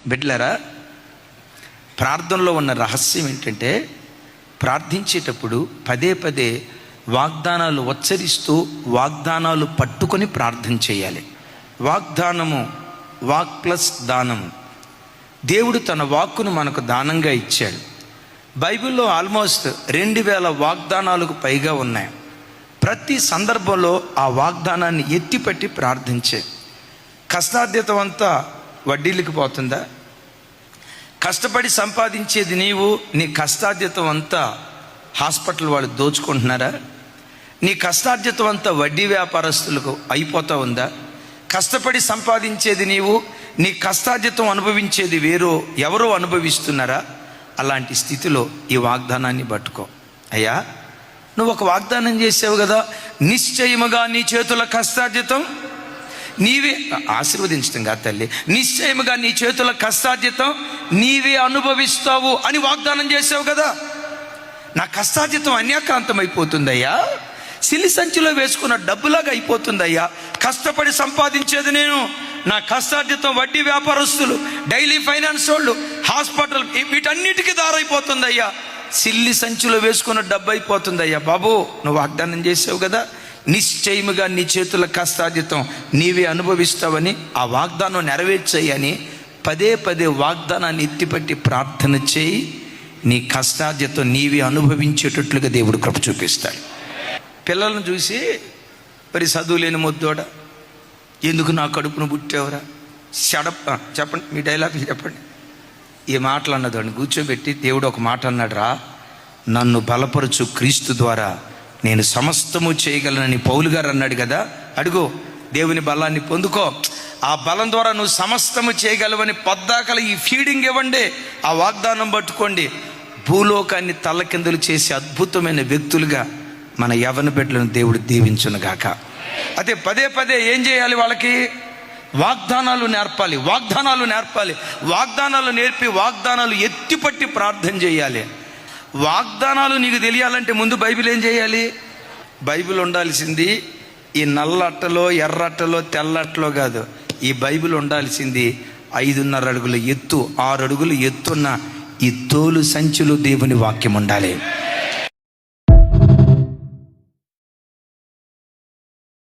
బిడ్డలారా, ప్రార్థనలో ఉన్న రహస్యం ఏంటంటే, ప్రార్థించేటప్పుడు పదే పదే వాగ్దానాలు ఉచ్చరిస్తూ వాగ్దానాలు పట్టుకొని ప్రార్థన చేయాలి. వాగ్దానము, వాక్ ప్లస్ దానము. దేవుడు తన వాక్కును మనకు దానంగా ఇచ్చాడు. బైబిల్లో ఆల్మోస్ట్ 2000 వాగ్దానాలకు పైగా ఉన్నాయి. ప్రతి సందర్భంలో ఆ వాగ్దానాన్ని ఎత్తిపట్టి ప్రార్థించే. కష్టార్జితం అంతా వడ్డీలకు పోతుందా? కష్టపడి సంపాదించేది నీవు, నీ కష్టార్జితం అంతా హాస్పిటల్ వాళ్ళు దోచుకుంటున్నారా? నీ కష్టార్జితం అంతా వడ్డీ వ్యాపారస్తులకు అయిపోతా ఉందా? కష్టపడి సంపాదించేది నీవు, నీ కష్టార్జితం అనుభవించేది ఎవరో అనుభవిస్తున్నారా? అలాంటి స్థితిలో ఈ వాగ్దానాన్ని పట్టుకో. అయ్యా, నువ్వు ఒక వాగ్దానం చేసావు కదా, నిశ్చయముగా నీ చేతుల కష్టార్జితం నీవే, ఆశీర్వదించడం కాదు తల్లి, నిశ్చయముగా నీ చేతుల కష్టార్జితం నీవే అనుభవిస్తావు అని వాగ్దానం చేసావు కదా. నా కష్టార్జితం అన్యాక్రాంతం అయిపోతుందయ్యా, సిలి సంచిలో వేసుకున్న డబ్బులాగా అయిపోతుందయ్యా. కష్టపడి సంపాదించేది నేను, నా కష్టార్జితం వడ్డీ వ్యాపారస్తులు, డైలీ ఫైనాన్స్ వాళ్ళు, హాస్పిటల్, వీటన్నిటికీ దారైపోతుందయ్యా. సిల్లి సంచిలో వేసుకున్న డబ్బు అయిపోతుందయ్యా. బాబు, నువ్వు వాగ్దానం చేసావు కదా, నిశ్చయముగా నీ చేతుల కష్టార్జితం నీవే అనుభవిస్తావని, ఆ వాగ్దానం నెరవేర్చేయని పదే పదే వాగ్దానాన్ని ఎత్తిపట్టి ప్రార్థన చేయి. నీ కష్టార్జితం నీవే అనుభవించేటట్లుగా దేవుడు కృప చూపిస్తాడు. పిల్లలను చూసి, మరి చదువు లేని ముద్దోడ, ఎందుకు నా కడుపును పుట్టావురా, చెప్పండి, మీ డైలాగులు చెప్పండి. ఈ మాటలు అన్నదాన్ని కూర్చోబెట్టి దేవుడు ఒక మాట అన్నాడు రా, నన్ను బలపరచు క్రీస్తు ద్వారా నేను సమస్తము చేయగలనని పౌలు గారు అన్నాడు కదా. అడుగు, దేవుని బలాన్ని పొందుకో, ఆ బలం ద్వారా నువ్వు సమస్తము చేయగలవని పొద్దాకల ఈ ఫీడింగ్ ఇవ్వండి, ఆ వాగ్దానం పట్టుకోండి. భూలోకాన్ని తల్లకిందులు చేసే అద్భుతమైన వ్యక్తులుగా మన యవ్వన బిడ్డలను దేవుడు దీవించునుగాక. అదే పదే పదే ఏం చేయాలి? వాళ్ళకి వాగ్దానాలు నేర్పాలి, వాగ్దానాలు నేర్పి వాగ్దానాలు ఎత్తిపట్టి ప్రార్థన చేయాలి. వాగ్దానాలు నీకు తెలియాలంటే ముందు బైబిల్ ఏం చేయాలి? బైబిల్ ఉండాల్సింది ఈ నల్ల అట్టలో, ఎర్ర అట్టలో, తెల్ల అట్టలో కాదు. ఈ బైబిల్ ఉండాల్సింది 5.5 అడుగుల ఎత్తు, 6 అడుగులు ఎత్తున్న ఈ తోలు సంచిలో దేవుని వాక్యం ఉండాలి.